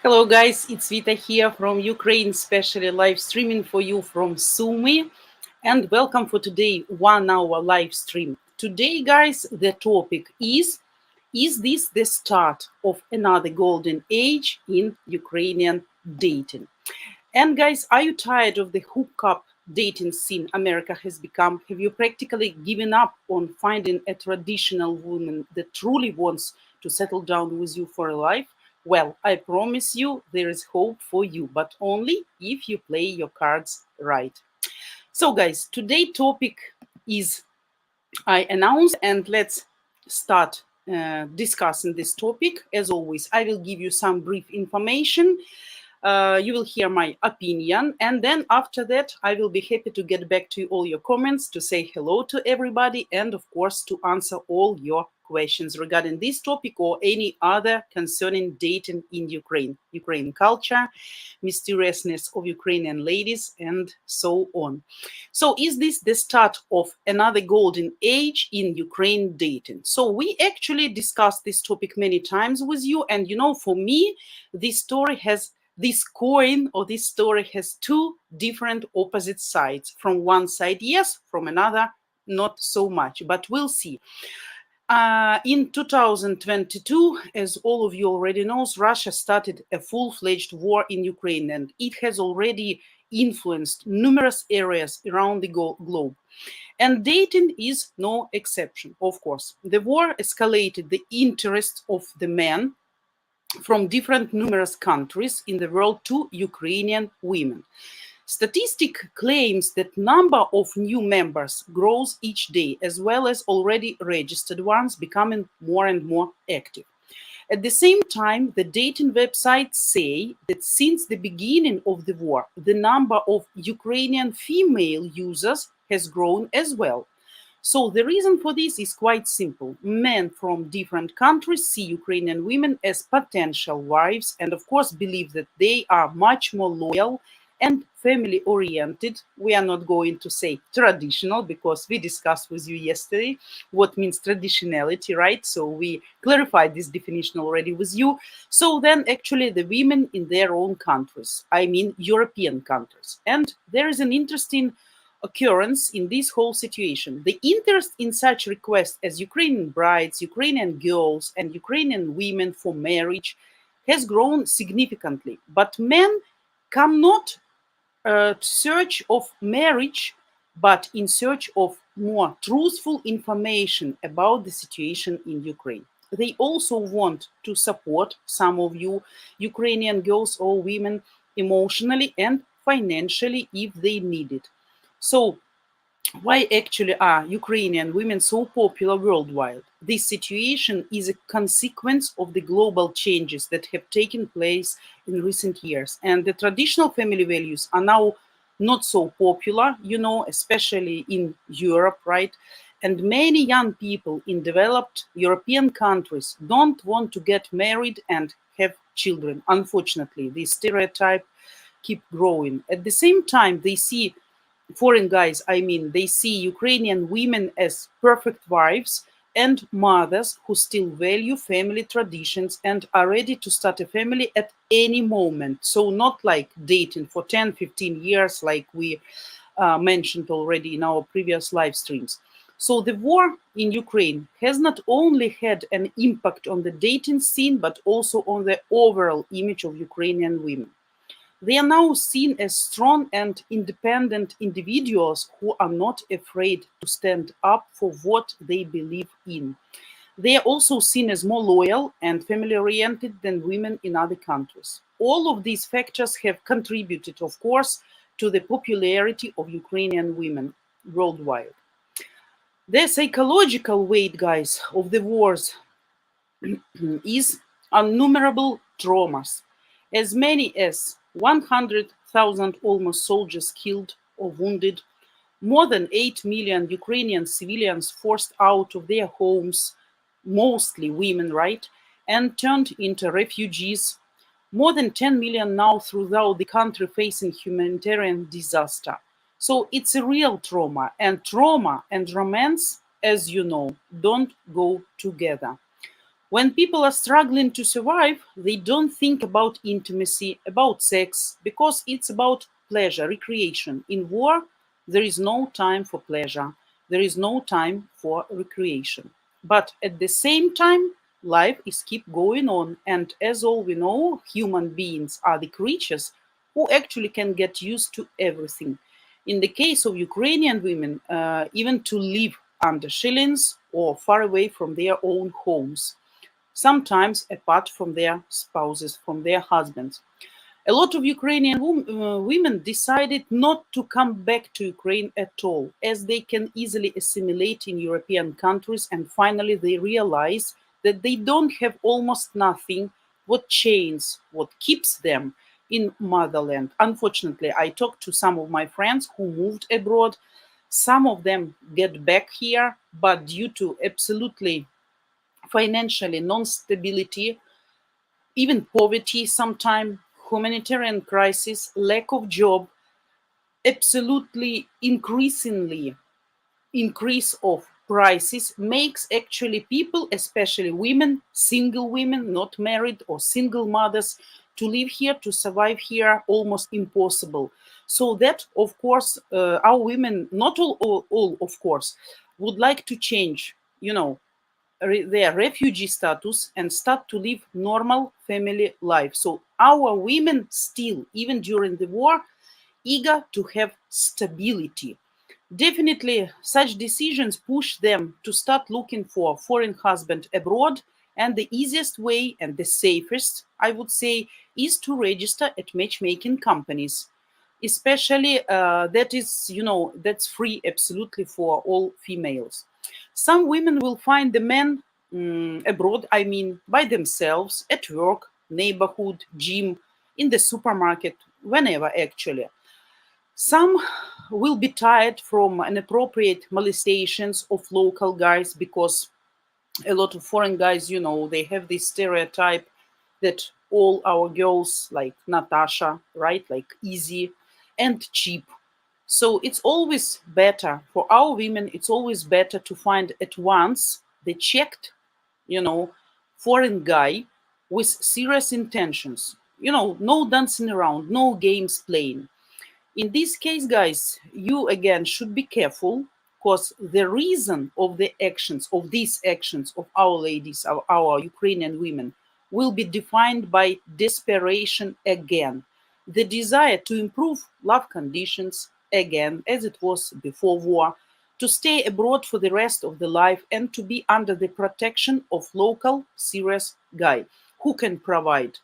Hello guys, it's Vita here from Ukraine, specially live streaming for you from Sumy. And welcome for today 1 hour live stream. Today guys, the topic is this the start of another golden age in Ukrainian dating? And guys, are you tired of the hookup dating scene America has become? Have you practically given up on finding a traditional woman that truly wants to settle down with you for a life? Well, I promise you there is hope for you, but only if you play your cards right. So guys, today topic is I announced, and let's start discussing this topic. As always, I will give you some brief information. You will hear my opinion, and then after that I will be happy to get back to all your comments, to say hello to everybody, and of course to answer all your questions regarding this topic or any other concerning dating in Ukraine culture, mysteriousness of Ukrainian ladies, and so on. So is this the start of another golden age in Ukraine dating? So we actually discussed this topic many times with you, and for me this coin or this story has two different opposite sides. From one side, yes, from another, not so much, but we'll see. In 2022, as all of you already know, Russia started a full-fledged war in Ukraine, and it has already influenced numerous areas around the globe. And dating is no exception, of course. The war escalated the interests of the men from different numerous countries in the world to Ukrainian women. Statistic claims that number of new members grows each day, as well as already registered ones becoming more and more active. At the same time, the dating websites say that since the beginning of the war, the number of Ukrainian female users has grown as well. So the reason for this is quite simple. Men from different countries see Ukrainian women as potential wives and of course believe that they are much more loyal and family oriented. We are not going to say traditional because we discussed with you yesterday what means traditionality, right? So we clarified this definition already with you. So then actually the women in their own countries, I mean European countries. And there is an interesting occurrence in this whole situation. The interest in such requests as Ukrainian brides, Ukrainian girls, and Ukrainian women for marriage has grown significantly. But men come not search of marriage, but in search of more truthful information about the situation in Ukraine. They also want to support some of you Ukrainian girls or women emotionally and financially if they need it. So why actually are Ukrainian women so popular worldwide? This situation is a consequence of the global changes that have taken place in recent years. And the traditional family values are now not so popular, especially in Europe, right? And many young people in developed European countries don't want to get married and have children. Unfortunately, this stereotype keep growing. At the same time, they see foreign guys, I mean, they see Ukrainian women as perfect wives and mothers who still value family traditions and are ready to start a family at any moment. So not like dating for 10, 15 years like we mentioned already in our previous live streams. So the war in Ukraine has not only had an impact on the dating scene, but also on the overall image of Ukrainian women. They are now seen as strong and independent individuals who are not afraid to stand up for what they believe in. They are also seen as more loyal and family-oriented than women in other countries. All of these factors have contributed, of course, to the popularity of Ukrainian women worldwide. The psychological weight, guys, of the wars is innumerable traumas. As many as 100,000 almost soldiers killed or wounded, more than 8 million Ukrainian civilians forced out of their homes, mostly women, right, and turned into refugees. More than 10 million now throughout the country facing humanitarian disaster. So it's a real trauma and romance, as you know, don't go together. When people are struggling to survive, they don't think about intimacy, about sex, because it's about pleasure, recreation. In war, there is no time for pleasure, there is no time for recreation. But at the same time, life is keep going on, and as all we know, human beings are the creatures who actually can get used to everything. In the case of Ukrainian women, even to live under shillings or far away from their own homes, sometimes apart from their spouses, from their husbands. A lot of Ukrainian women decided not to come back to Ukraine at all, as they can easily assimilate in European countries, and finally they realize that they don't have almost nothing what chains, what keeps them in motherland. Unfortunately, I talked to some of my friends who moved abroad. Some of them get back here, but due to absolutely financially non-stability, even poverty sometimes, humanitarian crisis, lack of job, absolutely increasingly increase of prices makes actually people, especially women, single women, not married or single mothers, to live here, to survive here, almost impossible. So that, of course, our women, not all, of course, would like to change, their refugee status and start to live normal family life. So our women still, even during the war, eager to have stability. Definitely, such decisions push them to start looking for a foreign husband abroad, and the easiest way and the safest, I would say, is to register at matchmaking companies. Especially that is, that's free absolutely for all females. Some women will find the men abroad, I mean, by themselves, at work, neighborhood, gym, in the supermarket, whenever actually. Some will be tired from inappropriate molestations of local guys, because a lot of foreign guys, they have this stereotype that all our girls like Natasha, right? Like easy and cheap. So it's always better for our women, it's always better to find at once the checked, you know, foreign guy with serious intentions. No dancing around, no games playing. In this case, guys, you again should be careful, because the reason of the actions, of these actions of our ladies, of our Ukrainian women, will be defined by desperation again. The desire to improve love conditions again, as it was before war, to stay abroad for the rest of the life, and to be under the protection of local serious guy who can provide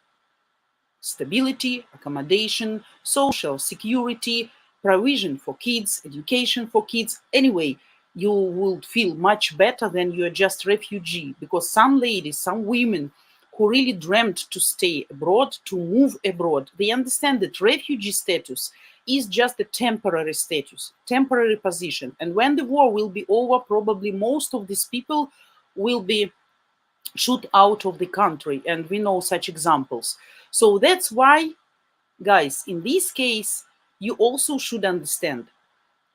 stability, accommodation, social security, provision for kids, education for kids. Anyway, you will feel much better than you're just refugee, because some ladies, some women who really dreamt to stay abroad, to move abroad, they understand that refugee status is just a temporary status, temporary position. And when the war will be over, probably most of these people will be shoot out of the country, and we know such examples. So that's why, guys, in this case, you also should understand,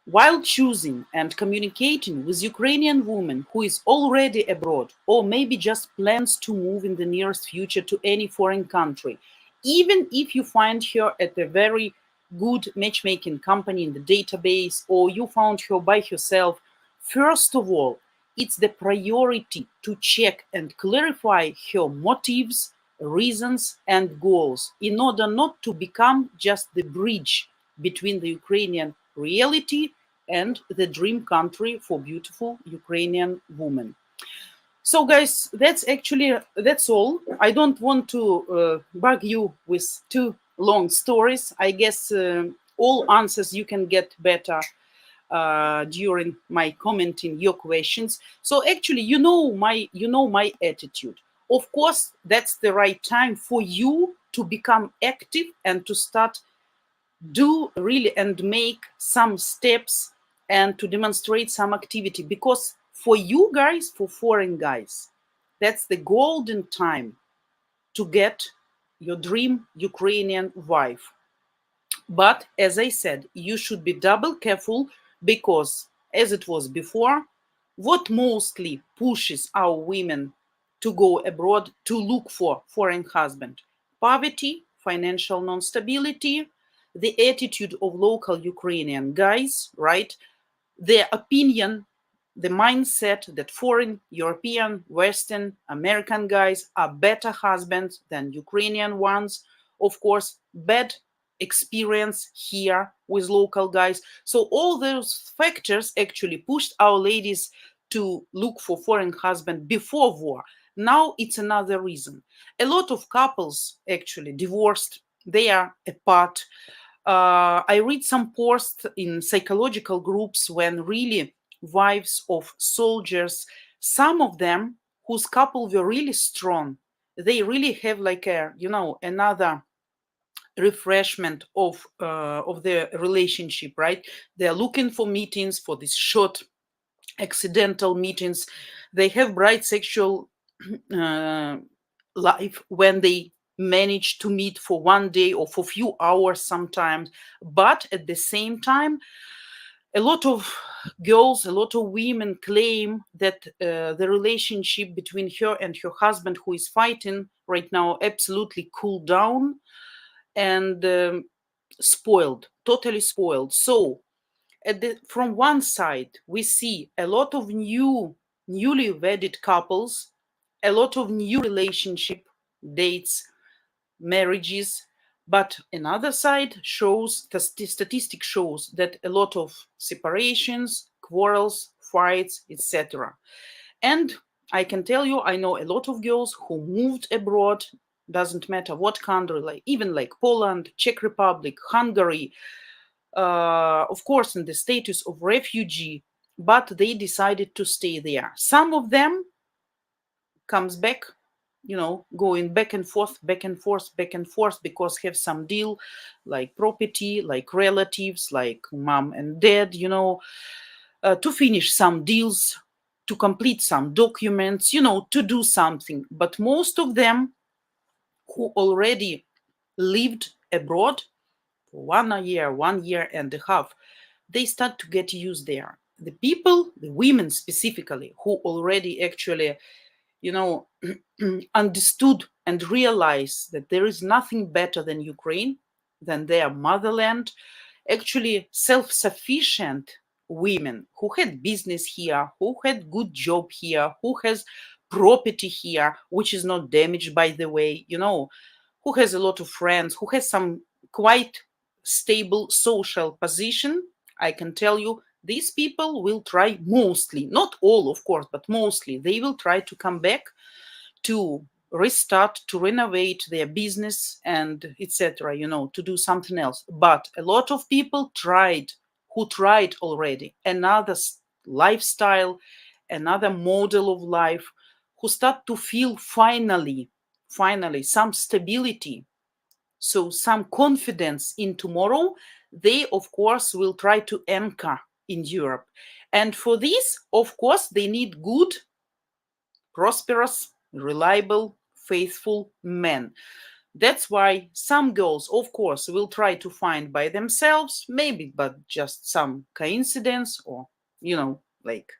while choosing and communicating with Ukrainian woman who is already abroad, or maybe just plans to move in the nearest future to any foreign country, even if you find her at a very good matchmaking company in the database, or you found her by herself, first of all, it's the priority to check and clarify her motives, reasons, and goals, in order not to become just the bridge between the Ukrainian reality and the dream country for beautiful Ukrainian women. So, guys, that's all. I don't want to bug you with too long stories. I guess all answers you can get better during my commenting your questions. So actually, you know my attitude. Of course, that's the right time for you to become active and to start do really and make some steps and to demonstrate some activity, because for you guys, for foreign guys, that's the golden time to get your dream Ukrainian wife. But as I said, you should be double careful, because as it was before, what mostly pushes our women to go abroad to look for foreign husband? Poverty, financial non-stability, the attitude of local Ukrainian guys, right? Their opinion, the mindset that foreign, European, Western, American guys are better husbands than Ukrainian ones. Of course, bad experience here with local guys. So all those factors actually pushed our ladies to look for foreign husband before war. Now it's another reason. A lot of couples actually divorced, they are apart. I read some posts in psychological groups when really wives of soldiers, some of them whose couple were really strong, they really have like a, another refreshment of their relationship, right? They're looking for meetings, for these short accidental meetings. They have bright sexual uh, life when they manage to meet for one day or for a few hours sometimes. But at the same time, a lot of girls, a lot of women claim that the relationship between her and her husband, who is fighting right now, absolutely cooled down and spoiled, totally spoiled. So from one side, we see a lot of newly wedded couples, a lot of new relationship, dates, marriages. But another side shows, the statistic shows that a lot of separations, quarrels, fights, etc. And I can tell you, I know a lot of girls who moved abroad, doesn't matter what country, like even like Poland, Czech Republic, Hungary, of course, in the status of refugee, but they decided to stay there. Some of them comes back, going back and forth, back and forth, back and forth, because have some deal, like property, like relatives, like mom and dad, to finish some deals, to complete some documents, to do something. But most of them who already lived abroad for 1 year, 1.5 years, they start to get used there. The people, the women specifically, who already actually, understood and realized that there is nothing better than Ukraine, than their motherland, actually self-sufficient women who had business here, who had good job here, who has property here, which is not damaged, by the way, who has a lot of friends, who has some quite stable social position. I can tell you, these people will try mostly, not all, of course, but mostly, they will try to come back to restart, to renovate their business and etc., to do something else. But a lot of people who tried already another lifestyle, another model of life, who start to feel finally some stability, so some confidence in tomorrow, they of course will try to anchor in Europe. And for this, of course, they need good, prosperous, reliable, faithful men. That's why some girls, of course, will try to find by themselves, maybe, but just some coincidence or, like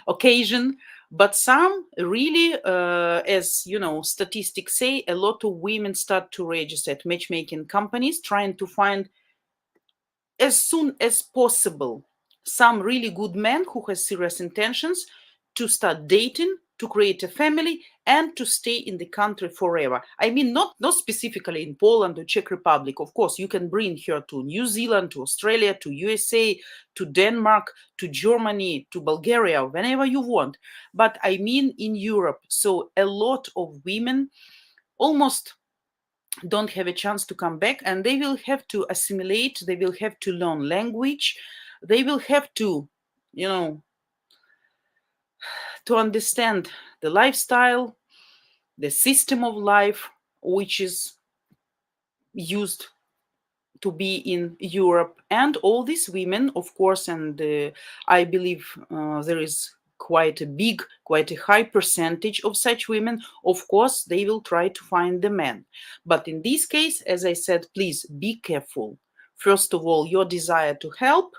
occasion. But some really, as statistics say, a lot of women start to register at matchmaking companies trying to find as soon as possible some really good man who has serious intentions to start dating, to create a family, and to stay in the country forever. I mean, not specifically in Poland or Czech Republic. Of course, you can bring her to New Zealand, to Australia, to USA, to Denmark, to Germany, to Bulgaria, whenever you want. But I mean in Europe. So a lot of women almost don't have a chance to come back, and they will have to assimilate, they will have to learn language, they will have to, to understand the lifestyle, the system of life which is used to be in Europe. And all these women, of course, and I believe there is quite a high percentage of such women, of course, they will try to find the man. But in this case, as I said, please be careful. First of all, your desire to help,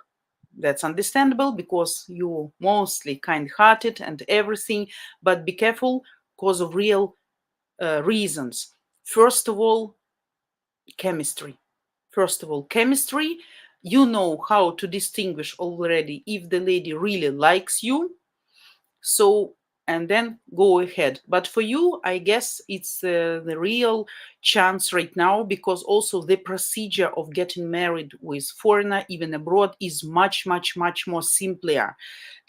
that's understandable because you're mostly kind-hearted and everything, but be careful because of real reasons. First of all, chemistry. First of all, chemistry. You know how to distinguish already if the lady really likes you. So, and then go ahead. But for you, I guess it's the real chance right now, because also the procedure of getting married with foreigner, even abroad, is much, much, much more simpler.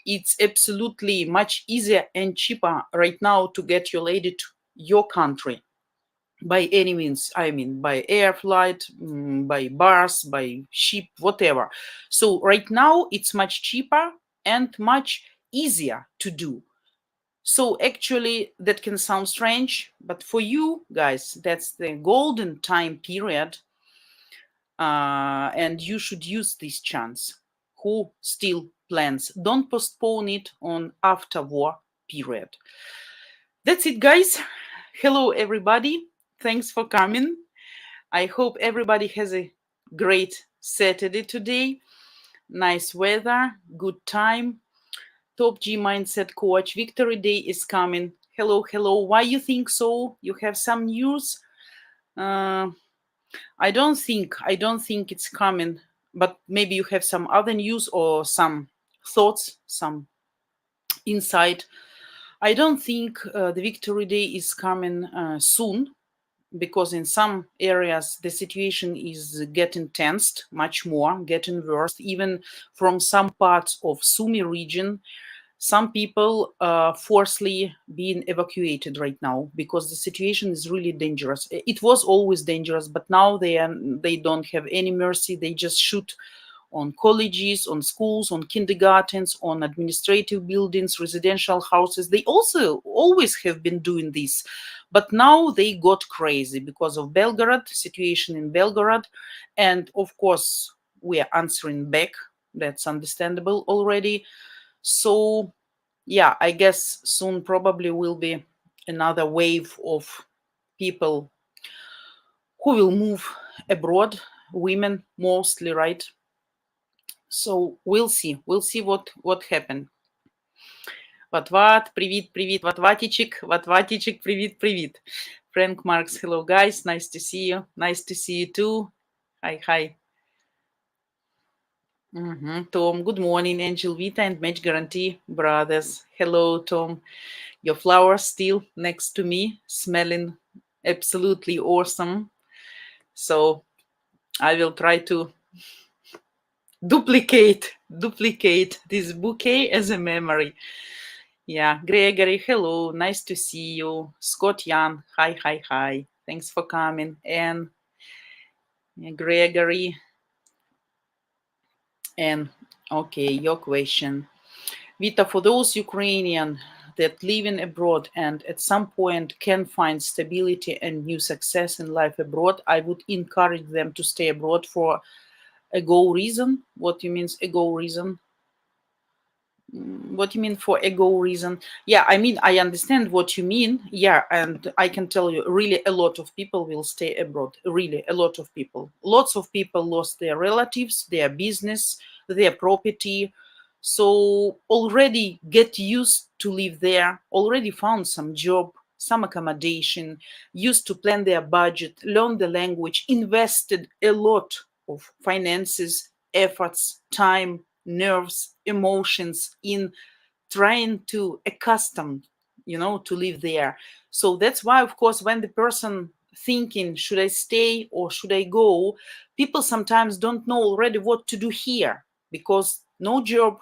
It's absolutely much easier and cheaper right now to get your lady to your country by any means. I mean, by air flight, by bus, by ship, whatever. So right now it's much cheaper and much easier to do. So actually that can sound strange, but for you guys, that's the golden time period, and you should use this chance. Who still plans? Don't postpone it on after war period. That's it, guys. Hello, everybody. Thanks for coming. I hope everybody has a great Saturday today. Nice weather, good time. Top G Mindset Coach, Victory Day is coming. Hello, hello. Why you think so? You have some news? Uh, I don't think it's coming, but maybe you have some other news or some thoughts, some insight. I don't think the Victory Day is coming soon, because in some areas the situation is getting tensed much more, getting worse, even from some parts of Sumy region. Some people forcibly being evacuated right now because the situation is really dangerous. It was always dangerous, but now they don't have any mercy. They just shoot on colleges, on schools, on kindergartens, on administrative buildings, residential houses. They also always have been doing this, but now they got crazy because of Belgorod, situation in Belgorod, and of course we are answering back. That's understandable already. So yeah, I guess soon probably will be another wave of people who will move abroad, women mostly, right? So we'll see. We'll see what happened. Ват-ват, привет, ват-ватичек, привет. Frank Marks, hello guys, nice to see you. Nice to see you too. Hi. Tom, good morning. Angel Vita and Match Guarantee brothers. Hello, Tom. Your flower still next to me, smelling absolutely awesome. So I will try to duplicate this bouquet as a memory. Yeah, Gregory, hello, nice to see you. Scott Young, hi. Thanks for coming. And Gregory, and okay, your question. Vita, for those Ukrainian that living abroad and at some point can find stability and new success in life abroad, I would encourage them to stay abroad for a go reason. What you means a go reason? What you mean for ego reason? Yeah, I mean, I understand what you mean. Yeah, and I can tell you, really, a lot of people will stay abroad. Really, a lot of people. Lots of people lost their relatives, their business, their property. So already get used to live there, already found some job, some accommodation, used to plan their budget, learn the language, invested a lot of finances, efforts, time, nerves, emotions in trying to accustom, to live there. So that's why, of course, when the person thinking, should I stay or should I go, people sometimes don't know already what to do here, because no job,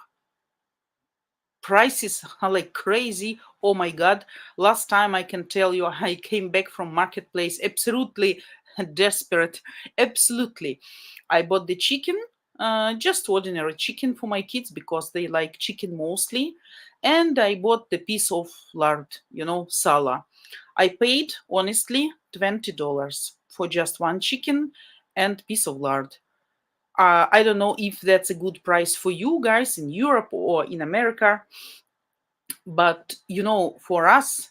prices are like crazy. Oh my god, last time I can tell you, I came back from marketplace absolutely desperate. Absolutely, I bought the chicken, just ordinary chicken for my kids because they like chicken mostly, and I bought the piece of lard, sala. I paid honestly $20 for just one chicken and piece of lard. I don't know if that's a good price for you guys in Europe or in America, but for us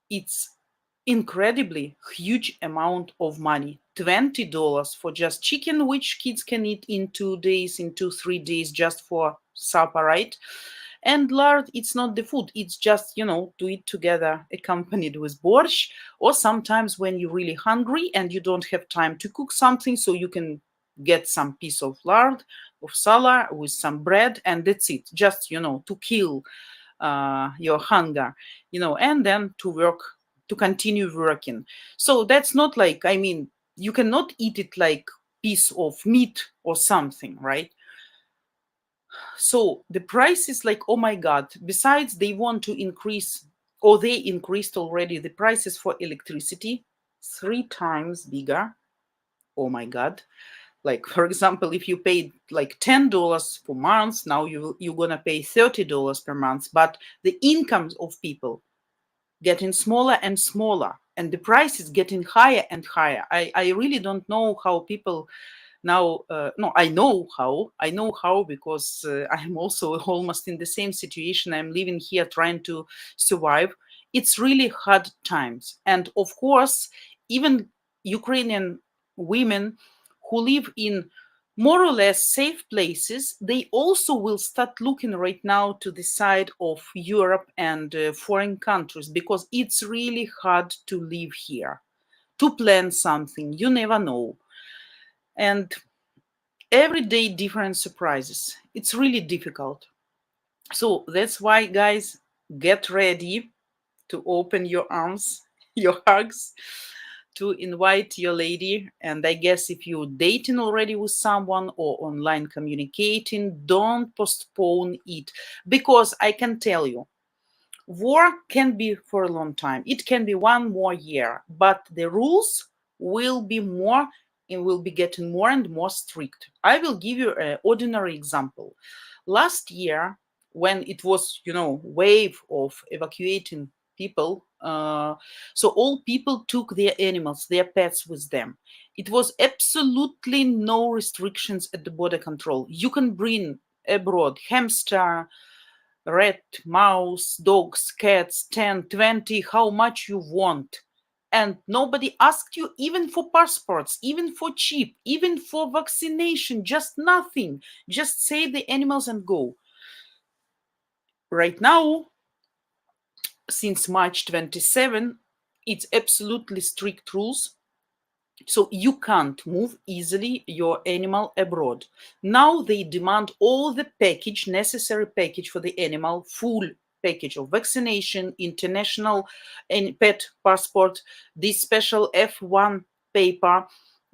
it's incredibly huge amount of money. $20 for just chicken, which kids can eat in 2 days, in 2-3 days, just for supper, right? And lard, it's not the food, it's just, to eat together accompanied with borscht, or sometimes when you're really hungry and you don't have time to cook something, so you can get some piece of lard, of sala with some bread, and that's it. Just, to kill your hunger, and then to work, to continue working. So that's not like, you cannot eat it like piece of meat or something, right? So the price is like, oh my God, besides they want to increase, or they increased already the prices for electricity 3 times bigger. Oh my God. Like, for example, if you paid like $10 per month, now you're gonna pay $30 per month, but the incomes of people getting smaller and smaller, and the price is getting higher and higher. I really don't know how people now, no, I know how because I'm also almost in the same situation. I'm living here trying to survive. It's really hard times, and of course, even Ukrainian women who live in more or less safe places, they also will start looking right now to the side of Europe and foreign countries, because it's really hard to live here, to plan something. You never know. And every day different surprises. It's really difficult. So that's why, guys, get ready to open your arms, your hugs, to invite your lady. And I guess if you're dating already with someone or online communicating, don't postpone it, because I can tell you, war can be for a long time. It can be 1 more year, but the rules will be more and will be getting more and more strict. I will give you an ordinary example. Last year, when it was, wave of evacuating people, so all people took their animals, their pets with them. It was absolutely no restrictions at the border control. You can bring abroad hamster, rat, mouse, dogs, cats, 10, 20, how much you want. And nobody asked you even for passports, even for chip, even for vaccination, just nothing. Just save the animals and go. Right now, since March 27, it's absolutely strict rules. So you can't move easily your animal abroad. Now they demand all the package, necessary package for the animal, full package of vaccination, international and pet passport, this special F1 paper,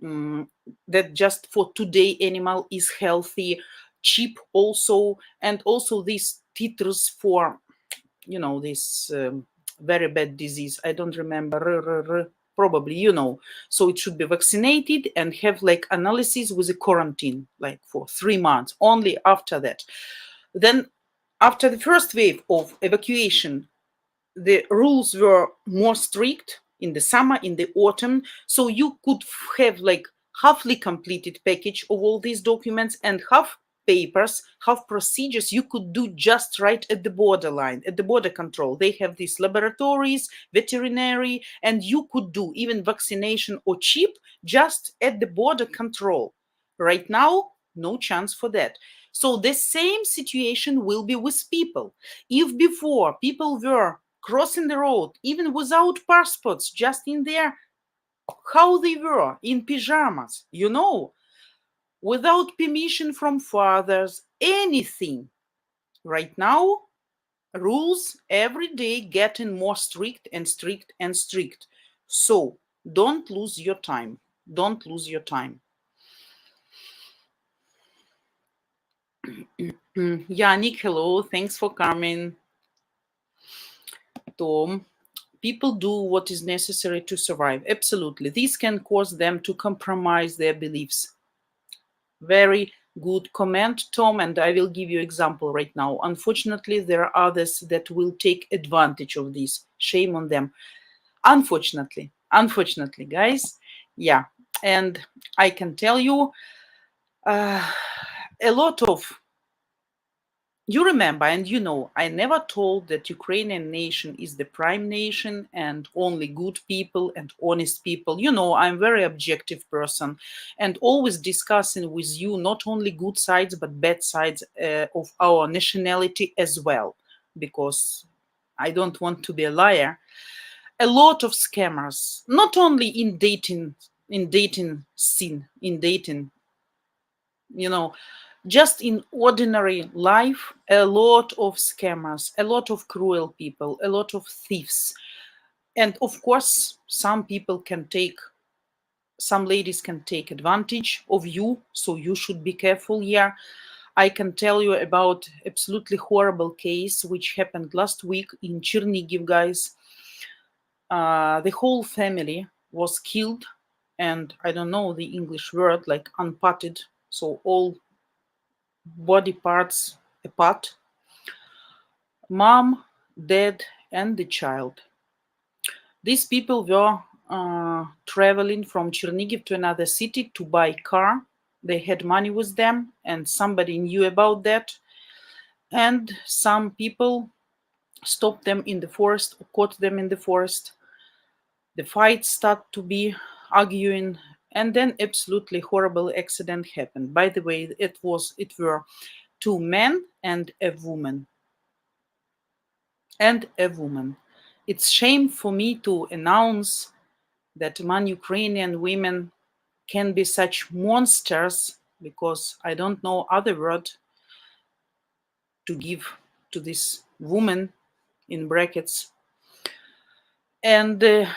that just for today animal is healthy, chip also, and also these titres for, this very bad disease. I don't remember. Probably, So it should be vaccinated and have like analysis with a quarantine, like for 3 months. Only after that. Then, after the first wave of evacuation, the rules were more strict in the summer, in the autumn. So you could have like halfly completed package of all these documents and half papers, half procedures you could do just right at the borderline, at the border control. They have these laboratories, veterinary, and you could do even vaccination or chip just at the border control. Right now, no chance for that. So the same situation will be with people. If before people were crossing the road, even without passports, just in their, how they were, in pajamas, without permission from fathers, anything. Right now, rules every day getting more strict and strict and strict. So don't lose your time. Don't lose your time. Yannick, hello. Thanks for coming. Tom, people do what is necessary to survive. Absolutely. This can cause them to compromise their beliefs. Very good comment, Tom, and I will give you example right now. Unfortunately, there are others that will take advantage of this. Shame on them. Unfortunately, guys. Yeah, and I can tell you, a lot of You remember and you know, I never told that Ukrainian nation is the prime nation and only good people and honest people. You know, I'm very objective person and always discussing with you not only good sides but bad sides of our nationality as well, because I don't want to be a liar. A lot of scammers, not only in dating scene, in dating, you know, just in ordinary life, a lot of scammers, a lot of cruel people, a lot of thieves. And of course, some ladies can take advantage of you, so you should be careful here. I can tell you about absolutely horrible case which happened last week in Chernigiv, guys. The whole family was killed, and I don't know the English word, like unpotted, so all body parts apart. Mom, dad, and the child. These people were traveling from Chernigiv to another city to buy car. They had money with them, and somebody knew about that. And some people stopped them in the forest, or caught them in the forest. The fight started to be arguing, and then absolutely horrible accident happened. By the way, it were two men and a woman. And a woman. It's shame for me to announce that among Ukrainian women can be such monsters, because I don't know other word to give to this woman in brackets. And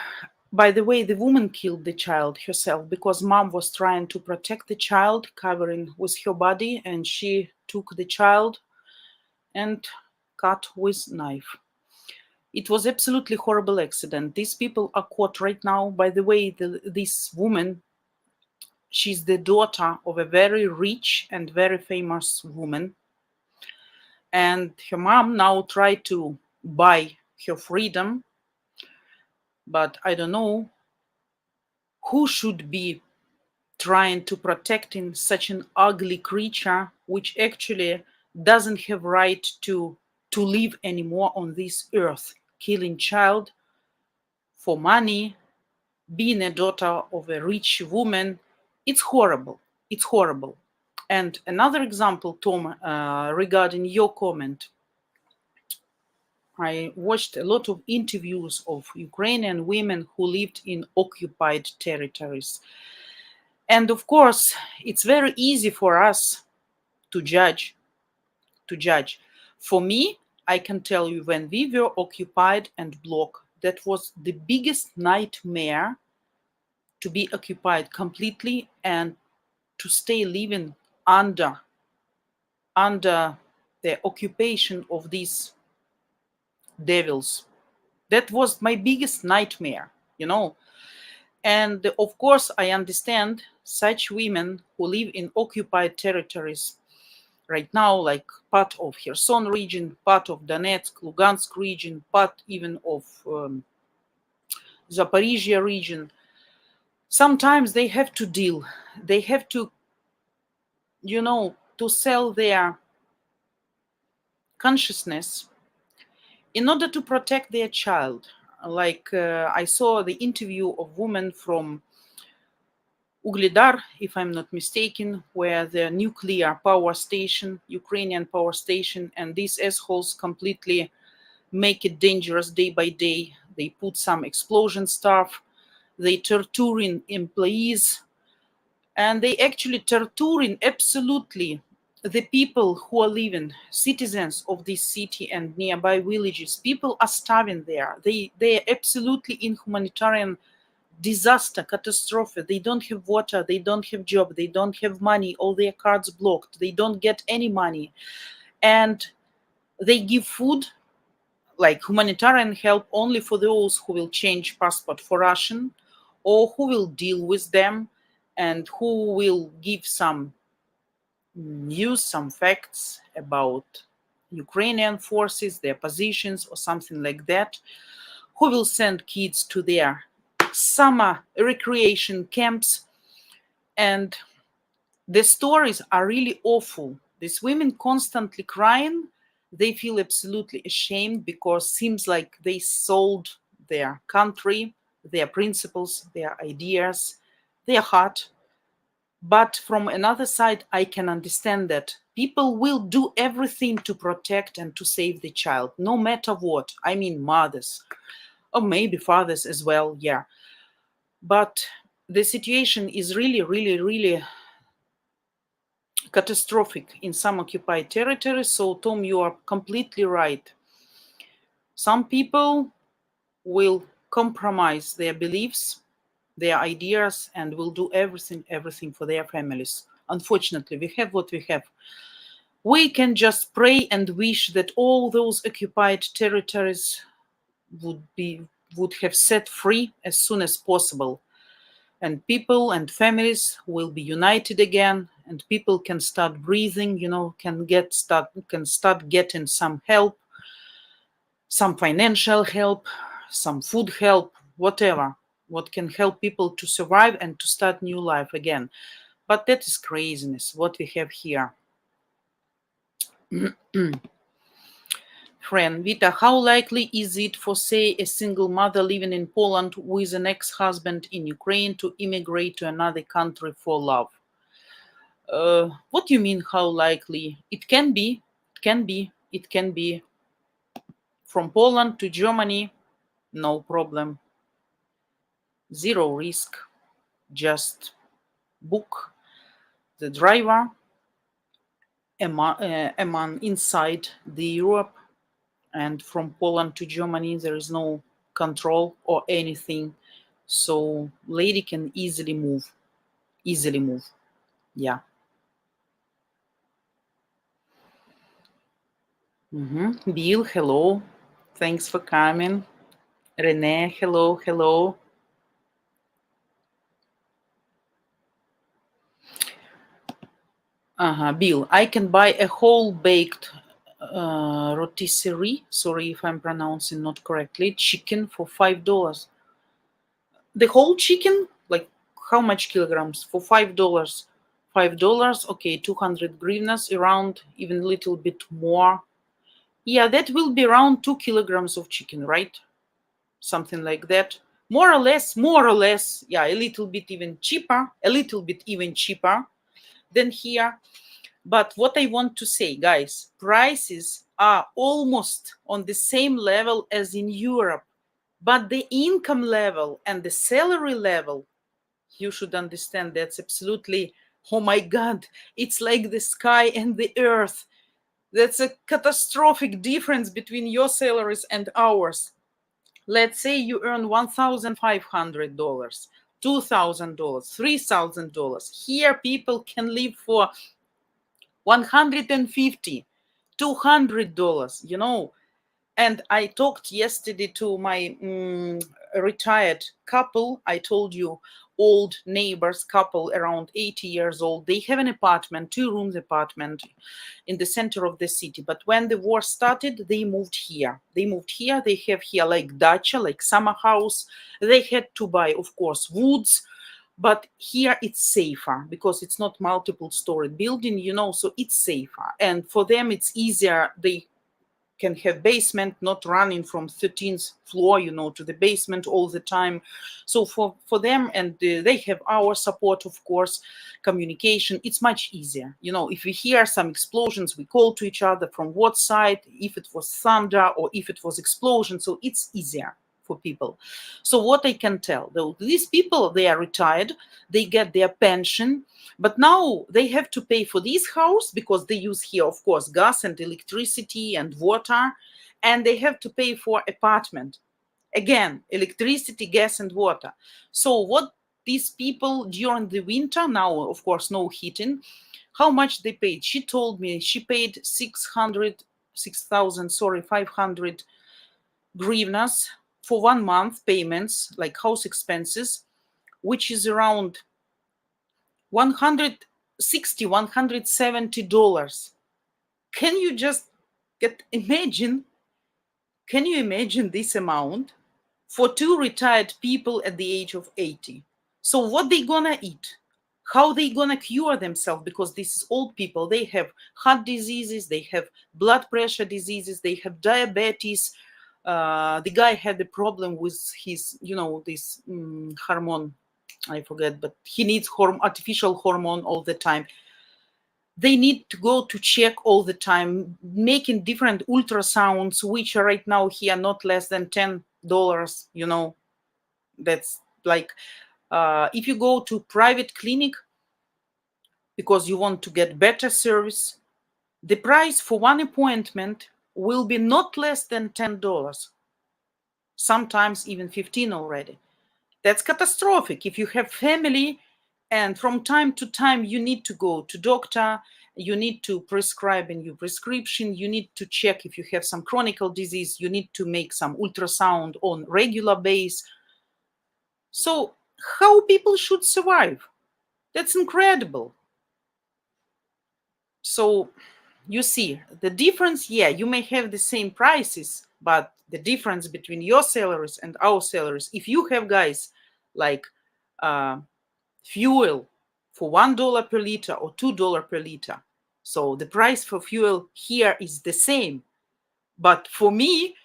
by the way, the woman killed the child herself because mom was trying to protect the child, covering with her body, and she took the child and cut with knife. It was absolutely horrible accident. These people are caught right now. By the way, this woman, she's the daughter of a very rich and very famous woman. And her mom now tried to buy her freedom. But I don't know who should be trying to protecting such an ugly creature, which actually doesn't have right to live anymore on this earth, killing child for money, being a daughter of a rich woman. It's horrible. It's horrible. And another example, Tom, regarding your comment, I watched a lot of interviews of Ukrainian women who lived in occupied territories. And of course, it's very easy for us to judge, to judge. For me, I can tell you, when we were occupied and blocked, that was the biggest nightmare, to be occupied completely and to stay living under the occupation of these devils. That was my biggest nightmare, you know. And of course, I understand such women who live in occupied territories right now, like part of Kherson region, part of Donetsk, Lugansk region, part even of Zaporizhia region. Sometimes they have to deal, they have to, to sell their consciousness in order to protect their child. Like I saw the interview of women from Ugledar, if I'm not mistaken, where the nuclear power station, Ukrainian power station, and these assholes completely make it dangerous day by day. They put some explosion stuff, they torturing employees, and they actually torturing absolutely the people who are living, citizens of this city and nearby villages. People are starving there. They are absolutely in humanitarian disaster, catastrophe. They don't have water, they don't have job, they don't have money, all their cards blocked, they don't get any money. And they give food, like humanitarian help, only for those who will change passport for Russian, or who will deal with them, and who will give some news, some facts about Ukrainian forces, their positions, or something like that, who will send kids to their summer recreation camps. And the stories are really awful. These women constantly crying They feel absolutely ashamed because seems like they sold their country, their principles, their ideas, their heart. But from another side, I can understand that people will do everything to protect and to save the child, no matter what. I mean, mothers, or maybe fathers as well, yeah. But the situation is really, really, really catastrophic in some occupied territories. So, Tom, you are completely right. Some people will compromise their beliefs, their ideas, and will do everything for their families. Unfortunately, we have what we have. We can just pray and wish that all those occupied territories would have set free as soon as possible, and people and families will be united again, and people can start breathing, can start getting some help, some financial help, some food help, whatever, what can help people to survive and to start new life again. But that is craziness, what we have here. Friend Vita, how likely is it for, say, a single mother living in Poland with an ex-husband in Ukraine to immigrate to another country for love? What do you mean, how likely? It can be. From Poland to Germany, no problem. Zero risk. Just book the driver among inside the Europe, and from Poland to Germany there is no control or anything, so lady can easily move. Yeah. Bill, hello, thanks for coming. Renee, hello. Bill, I can buy a whole baked rotisserie, sorry if I'm pronouncing not correctly, chicken for $5. The whole chicken, like how much kilograms? For $5. $5, okay, 200 hryvnias, around even a little bit more. Yeah, that will be around 2 kilograms of chicken, right? Something like that. More or less. Yeah, a little bit even cheaper than here. But what I want to say, guys, prices are almost on the same level as in Europe. But the income level and the salary level, you should understand that's absolutely, oh my God, it's like the sky and the earth. That's a catastrophic difference between your salaries and ours. Let's say you earn $1,500, $2,000, $3,000. Here, people can live for $150, $200, And I talked yesterday to my retired couple. I told you, old neighbors couple around 80 years old. They have an apartment, 2 rooms apartment in the center of the city. But when the war started, they moved here. They have here like dacha, like summer house. They had to buy, of course, woods. But here it's safer because it's not multiple story building, so it's safer. And for them, it's easier. They can have basement, not running from 13th floor, to the basement all the time. So for them, and they have our support, of course, communication, it's much easier. If we hear some explosions, we call to each other from what side, if it was thunder or if it was explosion. So it's easier for people. So what I can tell, though, these people, they are retired, they get their pension, but now they have to pay for this house because they use here, of course, gas and electricity and water, and they have to pay for apartment. Again, electricity, gas, and water. So what these people during the winter, now, of course, no heating, how much they paid? She told me she paid 500 hryvnias for 1 month payments, like house expenses, which is around $160, $170. Can you just imagine? Can you imagine this amount for 2 retired people at the age of 80? So what they gonna eat? How they gonna cure themselves? Because these old people, they have heart diseases, they have blood pressure diseases, they have diabetes. The guy had a problem with his, this hormone, I forget, but he needs artificial hormone all the time. They need to go to check all the time, making different ultrasounds, which are right now here not less than $10. That's like, if you go to private clinic because you want to get better service, the price for one appointment will be not less than $10, sometimes even 15 already. That's catastrophic. If you have family and from time to time you need to go to doctor, you need to prescribe a new prescription, you need to check if you have some chronic disease, you need to make some ultrasound on regular base. So how people should survive? That's incredible. So you see the difference. Yeah, you may have the same prices, but the difference between your salaries and our salaries, if you have guys like fuel for $1 per liter or $2 per liter, so the price for fuel here is the same. But for me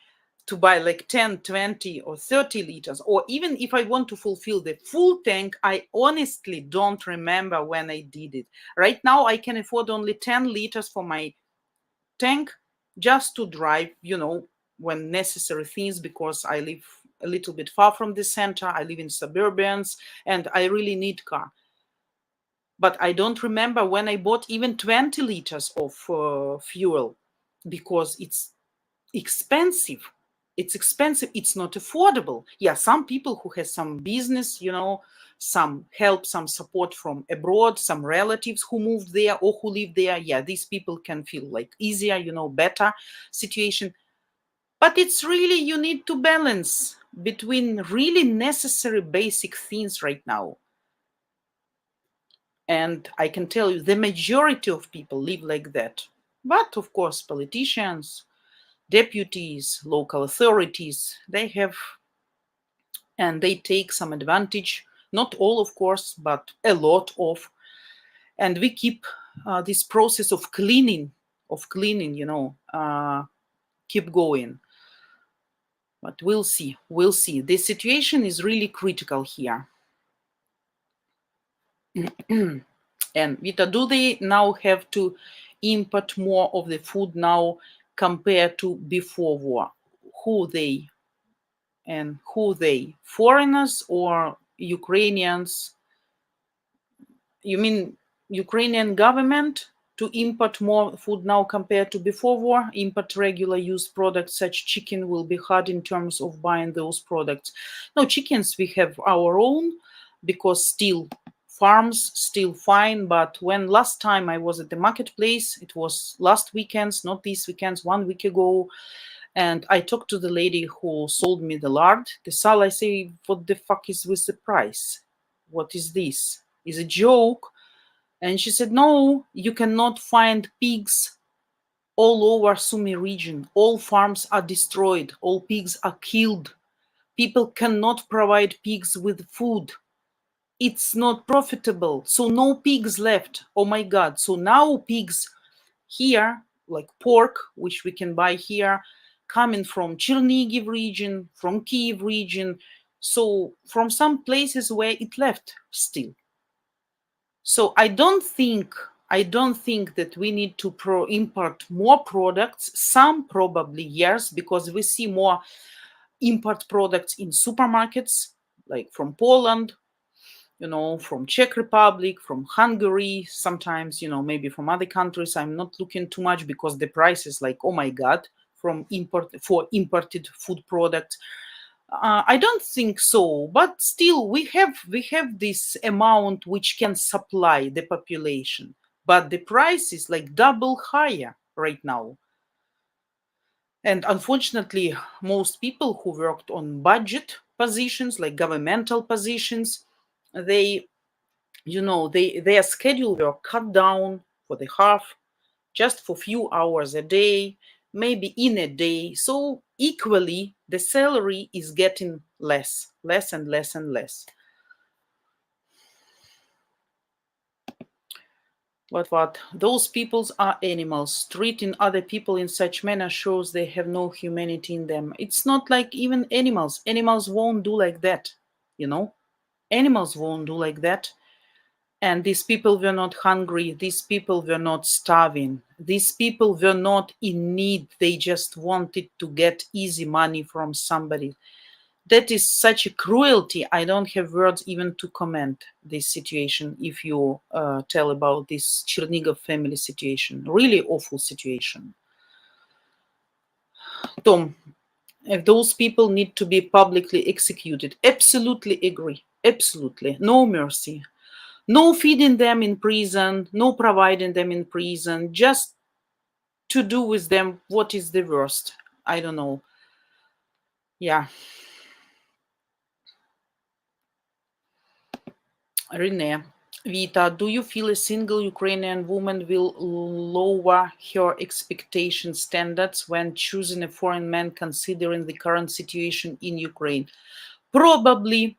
to buy like 10, 20 or 30 liters, or even if I want to fulfill the full tank, I honestly don't remember when I did it. Right now I can afford only 10 liters for my tank, just to drive, when necessary things, because I live a little bit far from the center. I live in suburbans and I really need car. But I don't remember when I bought even 20 liters of fuel, because it's expensive. It's expensive. It's not affordable. Yeah, some people who has some business, some help, some support from abroad, some relatives who moved there or who live there. Yeah, these people can feel like easier, better situation. But it's really, you need to balance between really necessary basic things right now. And I can tell you the majority of people live like that. But of course, politicians, deputies, local authorities, they have, and they take some advantage. Not all, of course, but a lot of. And we keep this process of cleaning, keep going. But we'll see. The situation is really critical here. And Vita, do they now have to import more of the food now compared to before war? Who they? And who they? Foreigners or Ukrainians? You mean Ukrainian government to import more food now compared to before war? Import regular used products such chicken will be hard in terms of buying those products. No, chickens we have our own, because still farms still fine. But when last time I was at the marketplace, it was last weekends, not these weekends, 1 week ago, and I talked to the lady who sold me the lard, the sal. I say, what the fuck is with the price? What is this? Is a joke? And she said, no, you cannot find pigs all over Sumy region. All farms are destroyed. All pigs are killed. People cannot provide pigs with food. It's not profitable. So no pigs left. Oh my God. So now pigs here, like pork, which we can buy here, coming from Chernigiv region, from Kiev region. So from some places where it left still. So I don't think that we need to import more products. Some probably yes, because we see more import products in supermarkets, like from Poland, from Czech Republic, from Hungary, sometimes, maybe from other countries. I'm not looking too much because the price is like, oh my God, for imported food products. I don't think so, but still we have this amount which can supply the population, but the price is like double higher right now. And unfortunately, most people who worked on budget positions, like governmental positions, they, their schedule were cut down for the half, just for few hours a day, maybe in a day. So equally, the salary is getting less and less and less. But what? Those peoples are animals. Treating other people in such manner shows they have no humanity in them. It's not like even animals. Animals won't do like that, you know? Animals won't do like that. And these people were not hungry. These people were not starving. These people were not in need. They just wanted to get easy money from somebody. That is such a cruelty. I don't have words even to comment this situation. If you tell about this Chernigov family situation, really awful situation. Tom, if those people need to be publicly executed, absolutely agree. Absolutely. No mercy. No feeding them in prison, no providing them in prison, just to do with them what is the worst. I don't know. Yeah. Rene, Vita, do you feel a single Ukrainian woman will lower her expectation standards when choosing a foreign man considering the current situation in Ukraine? Probably,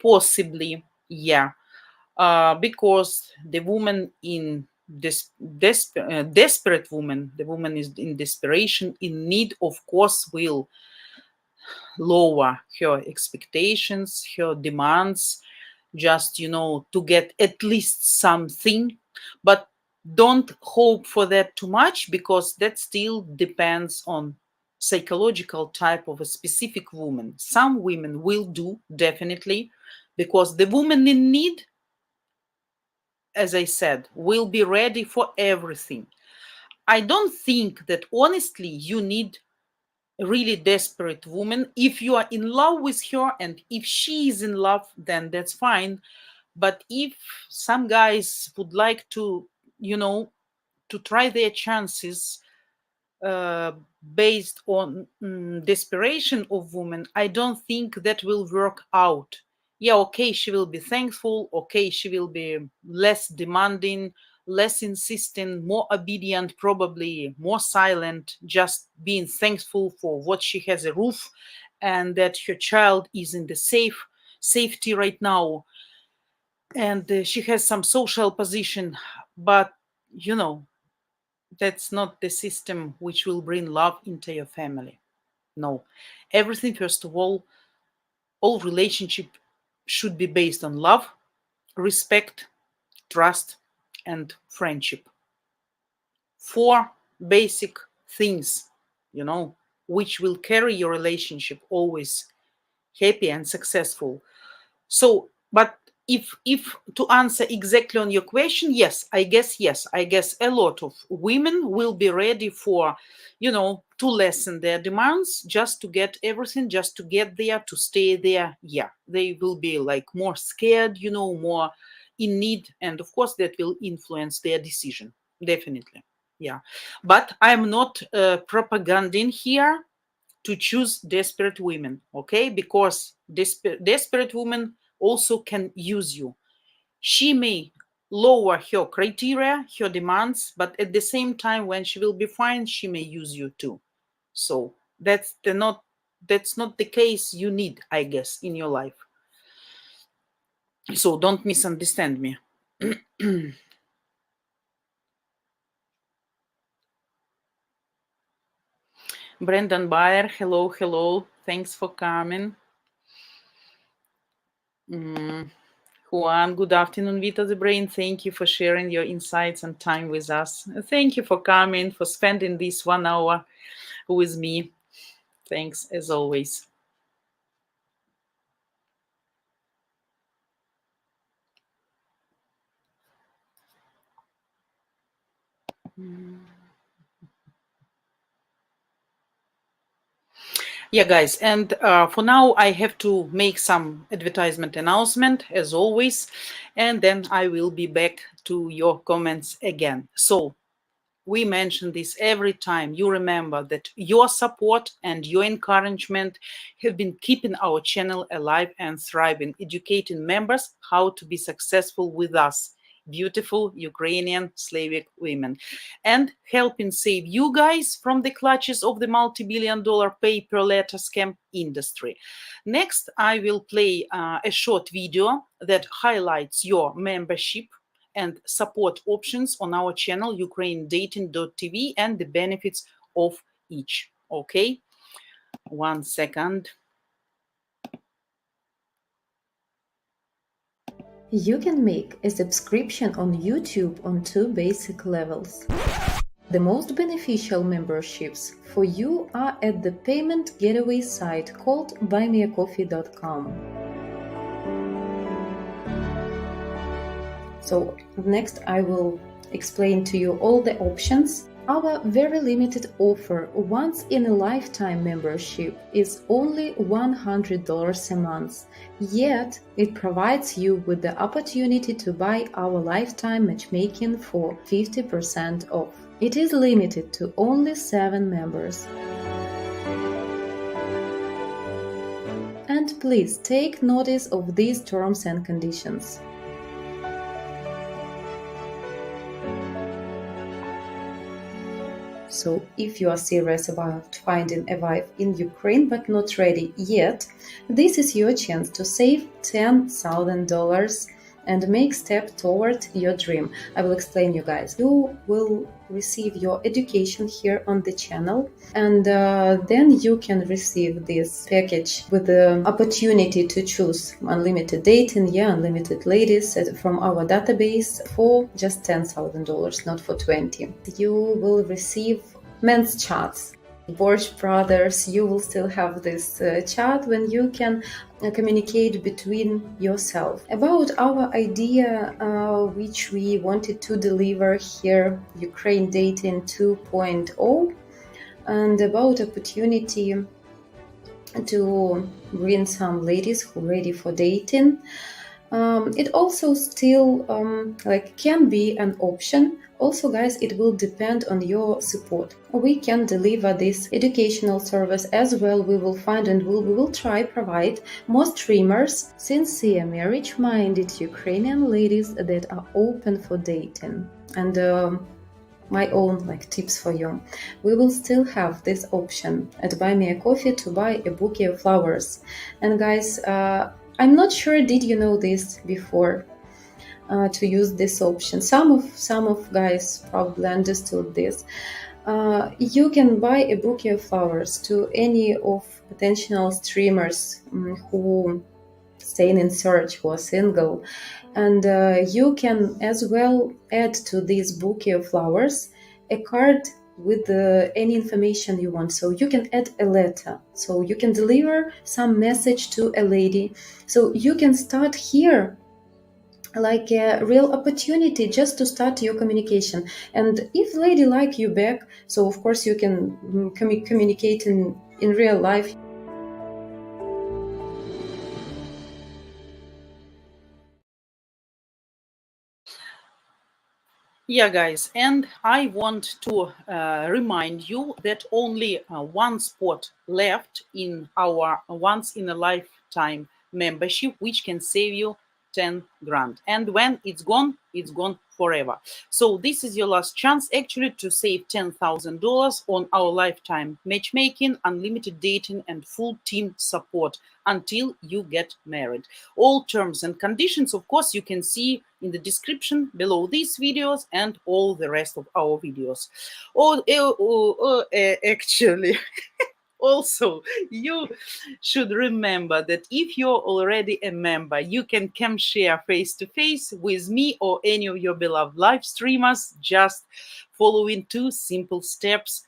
possibly, yeah. Because the woman in desperate woman, the woman is in desperation, in need, of course, will lower her expectations, her demands, just, to get at least something. But don't hope for that too much, because that still depends on psychological type of a specific woman. Some women will do, definitely, because the woman in need, as I said, will be ready for everything. I don't think that honestly you need a really desperate woman. If you are in love with her and if she is in love, then that's fine. But if some guys would like to, you know, to try their chances uh, based on desperation of women, I don't think that will work out. Yeah, okay, she will be thankful. Okay, she will be less demanding, less insistent, more obedient, probably more silent, just being thankful for what she has a roof and that her child is in the safety right now, and she has some social position. But you know that's not the system which will bring love into your family. No. Everything, first of all relationship should be based on love, respect, trust, and friendship. Four basic things, you know, which will carry your relationship always happy and successful. So, but if to answer exactly on your question, yes, I guess yes, I guess a lot of women will be ready for, to lessen their demands, just to get everything, just to get there, to stay there. Yeah, they will be like more scared, more in need, and of course that will influence their decision, definitely. Yeah, but I'm not propaganding here to choose desperate women, okay? Because desperate women also can use you. She may lower her criteria, her demands, but at the same time, when she will be fine, she may use you too. So that's not the case you need, I guess, in your life. So don't misunderstand me. Brendan Bayer, hello, hello. Thanks for coming. Juan, good afternoon, Vita the Brain. Thank you for sharing your insights and time with us. Thank you for coming, for spending this 1 hour with me. Thanks, as always. Yeah, guys, and for now, I have to make some advertisement announcement, as always, and then I will be back to your comments again. So, we mention this every time. You remember that your support and your encouragement have been keeping our channel alive and thriving, educating members how to be successful with us, beautiful Ukrainian Slavic women, and helping save you guys from the clutches of the multi-billion-dollar pay-per-letter scam industry. Next, I will play a short video that highlights your membership and support options on our channel ukrainedating.tv and the benefits of each. Okay, 1 second. You can make a subscription on YouTube on 2 basic levels. The most beneficial memberships for you are at the payment gateway site called buymeacoffee.com. So next I will explain to you all the options. Our very limited offer, once in a lifetime membership, is only $100 a month, yet it provides you with the opportunity to buy our lifetime matchmaking for 50% off. It is limited to only 7 members. And please take notice of these terms and conditions. So if you are serious about finding a wife in Ukraine but not ready yet, this is your chance to save $10,000 and make step toward your dream. I will explain you guys. You will receive your education here on the channel, and then you can receive this package with the opportunity to choose unlimited dating, unlimited ladies from our database for just $10,000, not for 20. You will receive men's chats. Borch Brothers, you will still have this chat when you can communicate between yourself. About our idea, which we wanted to deliver here, Ukraine Dating 2.0, and about opportunity to bring some ladies who are ready for dating. It also still can be an option. Also, guys, it will depend on your support. We can deliver this educational service as well. We will find and we will try provide more streamers, sincere, marriage-minded Ukrainian ladies that are open for dating. And my own tips for you. We will still have this option at Buy Me a Coffee to buy a bouquet of flowers. And guys, I'm not sure did you know this before to use this option. Some of guys probably understood this. You can buy a bouquet of flowers to any of potential streamers who staying in search, who are single, and you can as well add to this bouquet of flowers a card with any information you want. So you can add a letter, so you can deliver some message to a lady. So you can start here like a real opportunity just to start your communication. And if lady like you back, so of course you can communicate in real life. Yeah, guys, and I want to remind you that only one spot left in our once in a lifetime membership, which can save you 10 grand. And when it's gone forever. So this is your last chance actually to save $10,000 on our lifetime matchmaking, unlimited dating, and full team support until you get married. All terms and conditions, of course, you can see in the description below these videos and all the rest of our videos. Actually, also, you should remember that if you're already a member, you can come share face-to-face with me or any of your beloved live streamers, just following 2 simple steps.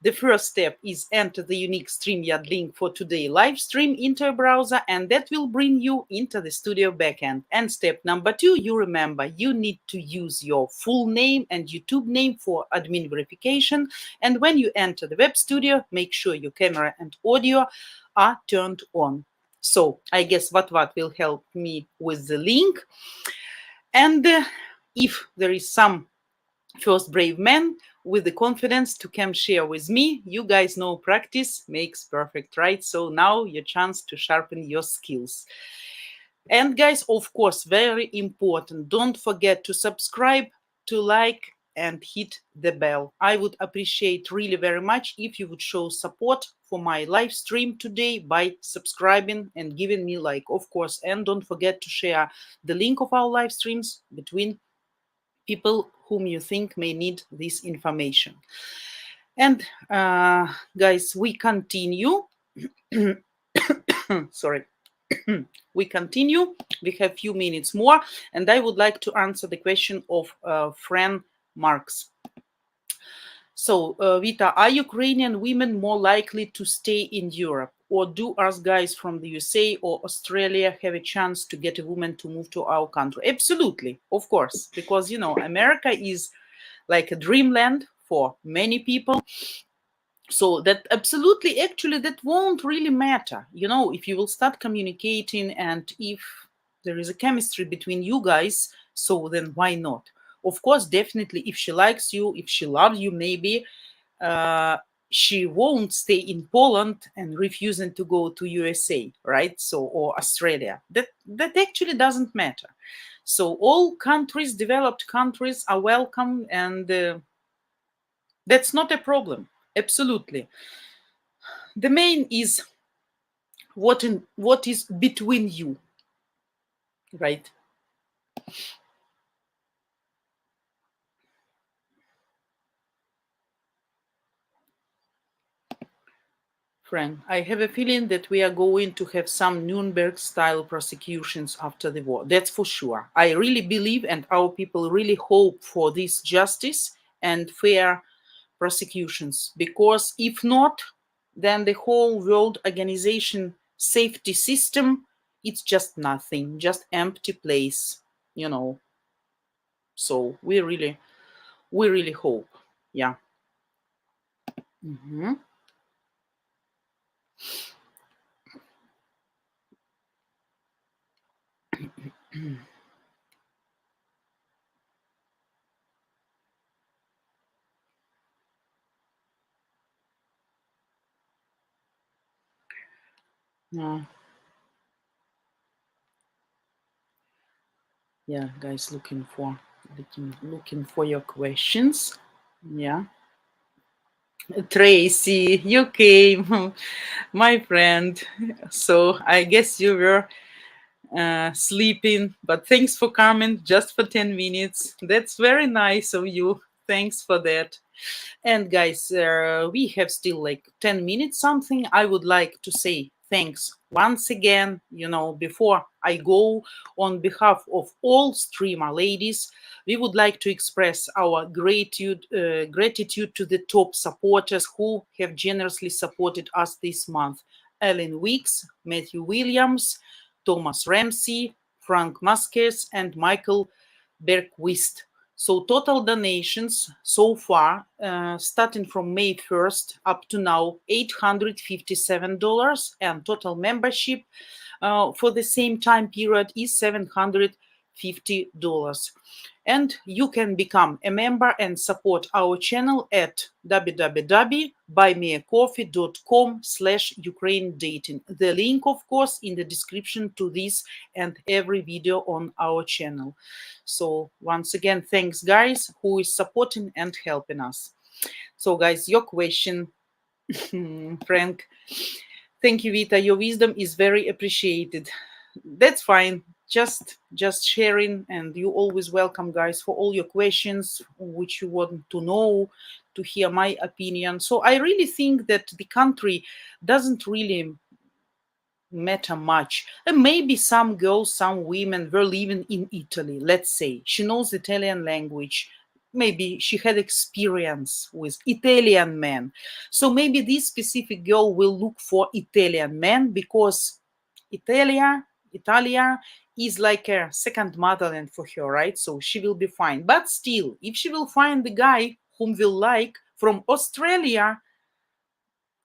The first step is enter the unique StreamYard link for today's live stream into a browser, and that will bring you into the studio backend. And step number 2, you remember you need to use your full name and YouTube name for admin verification. And when you enter the web studio, make sure your camera and audio are turned on. So I guess what will help me with the link. And if there is some first brave man with the confidence to come share with me, you guys know practice makes perfect, right? So now your chance to sharpen your skills. And guys, of course, very important, don't forget to subscribe, to like, and hit the bell. I would appreciate really very much if you would show support for my live stream today by subscribing and giving me like, of course, and don't forget to share the link of our live streams between people whom you think may need this information. And guys, we continue. Sorry. We continue. We have few minutes more, and I would like to answer the question of friend Marx. So, Vita, are Ukrainian women more likely to stay in Europe, or do us guys from the USA or Australia have a chance to get a woman to move to our country? Absolutely, of course, because America is like a dreamland for many people. So that absolutely, actually, that won't really matter, if you will start communicating, and if there is a chemistry between you guys, so then why not? Of course, definitely, if she likes you, if she loves you, maybe uh, she won't stay in Poland and refusing to go to USA, right? So, or Australia. That actually doesn't matter. So all countries, developed countries, are welcome, and that's not a problem. Absolutely. The main is what is between you, right? Frank, I have a feeling that we are going to have some Nuremberg style prosecutions after the war. That's for sure. I really believe, and our people really hope for this justice and fair prosecutions, because if not, then the whole world organization safety system, it's just nothing, just empty place, you know. So we really hope. Yeah. Mhm. Yeah. Yeah, guys, looking for your questions. Yeah. Tracy, you came, my friend. So I guess you were sleeping, but thanks for coming just for 10 minutes. That's very nice of you. Thanks for that. And guys, we have still like 10 minutes something. I would like to say thanks once again, before I go, on behalf of all streamer ladies. We would like to express our gratitude to the top supporters who have generously supported us this month: Ellen Weeks, Matthew Williams, Thomas Ramsey, Frank Masquez, and Michael Bergquist. So total donations so far, starting from May 1st up to now, $857, and total membership for the same time period is $750. And you can become a member and support our channel at www.buymeacoffee.com/Ukraine dating. The link, of course, in the description to this and every video on our channel. So once again, thanks guys who is supporting and helping us. So guys, your question, Frank. Thank you, Vita. Your wisdom is very appreciated. That's fine. Just sharing, and you always welcome, guys, for all your questions which you want to know, to hear my opinion. So I really think that the country doesn't really matter much. And maybe some girls, some women were living in Italy, let's say. She knows Italian language. Maybe she had experience with Italian men. So maybe this specific girl will look for Italian men, because Italia is like a second motherland for her, right? So she will be fine. But still, if she will find the guy whom will like from Australia,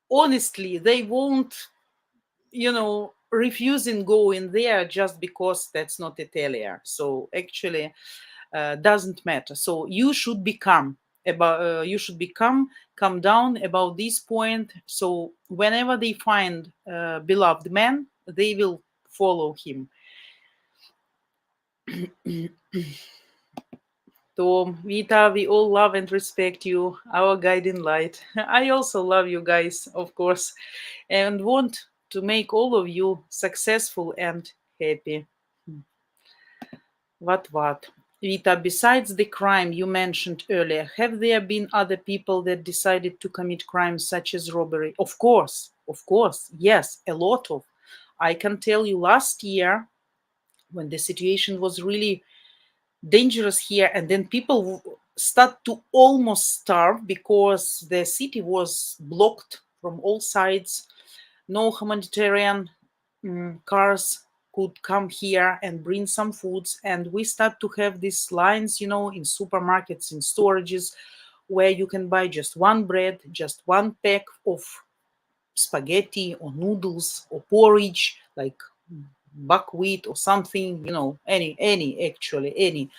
honestly, they won't, refusing going there just because that's not Italia. So actually, doesn't matter. So you should become come down about this point. So whenever they find beloved man, they will follow him. Tom, Vita, we all love and respect you, our guiding light. I also love you guys, of course, and want to make all of you successful and happy. What? Vita, besides the crime you mentioned earlier, have there been other people that decided to commit crimes such as robbery? Of course, yes, a lot of. I can tell you last year, when the situation was really dangerous here, and then people start to almost starve because the city was blocked from all sides. No humanitarian cars could come here and bring some foods, and we start to have these lines, in supermarkets, in storages, where you can buy just one bread, just one pack of spaghetti or noodles or porridge, like buckwheat or something, any actually any.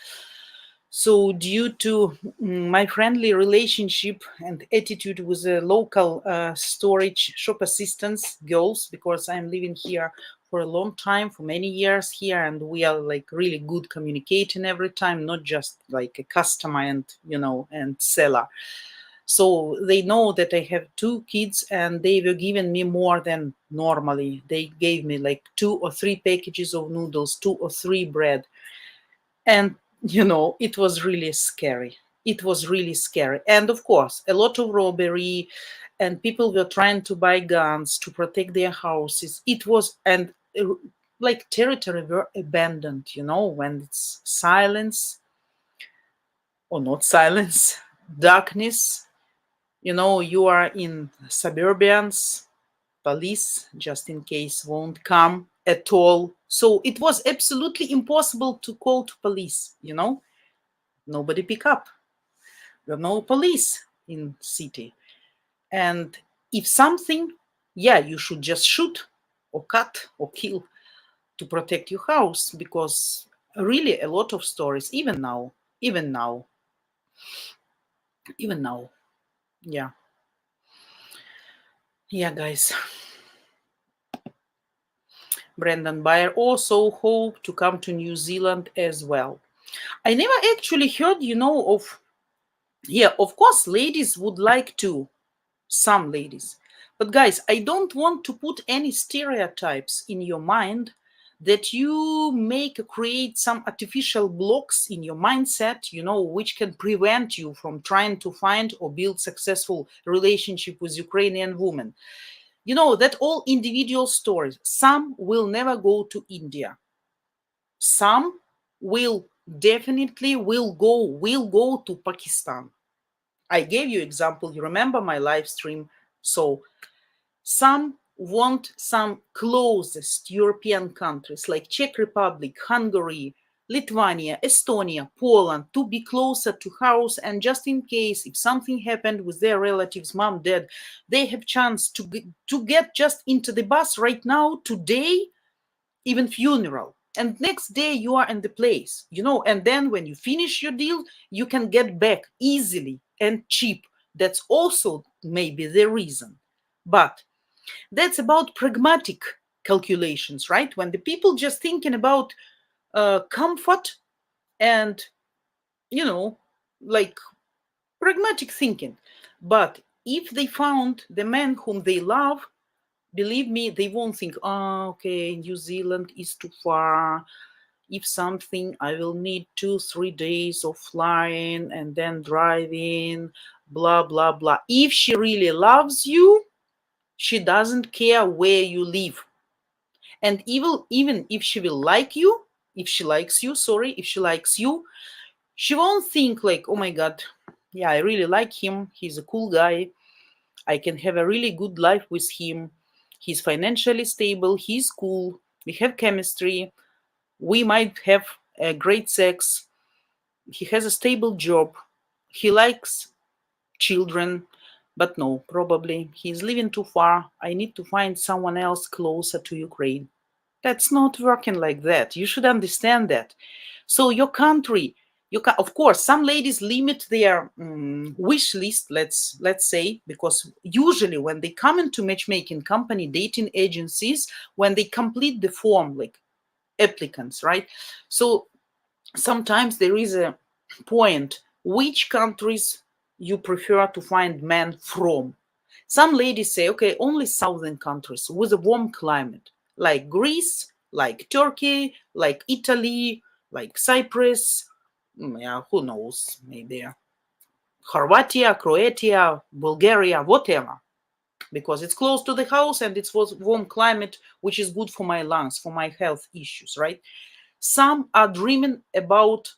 So, due to my friendly relationship and attitude with the local storage shop assistants, girls, because I'm living here for a long time, for many years here, and we are like really good communicating every time, not just like a customer and, and seller. So they know that I have two kids, and they were giving me more than normally. They gave me like 2 or 3 packages of noodles, 2 or 3 bread, and it was really scary. It was really scary. And of course, a lot of robbery, and people were trying to buy guns to protect their houses. It was, and like territory were abandoned, when it's silence or not silence, darkness. You are in suburbans, police, just in case, won't come at all. So it was absolutely impossible to call to police. Nobody pick up. There are no police in city. And if something, yeah, you should just shoot or cut or kill to protect your house, because really a lot of stories, even now, even now. Yeah. Yeah, guys. Brendan Bayer also hope to come to New Zealand as well. I never actually heard, of, yeah, of course, ladies would like to, some ladies. But guys, I don't want to put any stereotypes in your mind that you create some artificial blocks in your mindset, which can prevent you from trying to find or build successful relationship with Ukrainian women. That all individual stories. Some will never go to India. Some will definitely will go to Pakistan. I gave you example. You remember my live stream. So some want some closest European countries like Czech Republic, Hungary, Lithuania, Estonia, Poland to be closer to house, and just in case if something happened with their relatives, mom, dad, they have chance to get just into the bus right now, today, even funeral. And next day you are in the place, and then when you finish your deal, you can get back easily and cheap. That's also maybe the reason. But that's about pragmatic calculations, right? When the people just thinking about comfort and, you know, like pragmatic thinking. But if they found the man whom they love, believe me, they won't think, oh, okay, New Zealand is too far. If something, I will need 2 3 days of flying and then driving, blah blah blah. If she really loves you, she doesn't care where you live. And even if she will like you, if she likes you, sorry, if she likes you, she won't think like, oh my god, yeah, I really like him, he's a cool guy, I can have a really good life with him, he's financially stable, he's cool, we have chemistry, we might have a great sex, he has a stable job, he likes children. But no, probably he's living too far, I need to find someone else closer to Ukraine. That's not working like that. You should understand that. So your country, of course, some ladies limit their wish list. Let's say, because usually when they come into matchmaking company, dating agencies, when they complete the form, like applicants, right? So sometimes there is a point which countries you prefer to find men from. Some ladies say, okay, only southern countries with a warm climate, like Greece, like Turkey, like Italy, like Cyprus, Yeah, who knows? Maybe Horvatia, Croatia, Bulgaria, whatever, because it's close to the house and it's warm climate, which is good for my lungs, for my health issues, right? Some are dreaming about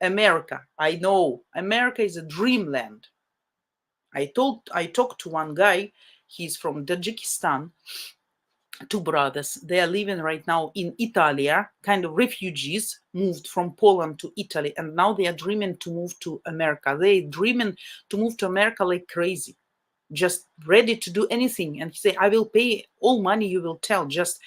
America. I know America is a dreamland. I talked to one guy. He's from Tajikistan. Two brothers. They are living right now in Italia, kind of refugees, moved from Poland to Italy, and now they are dreaming to move to America. They dreaming to move to America like crazy, just ready to do anything. And he say, I will pay all money you will tell. Just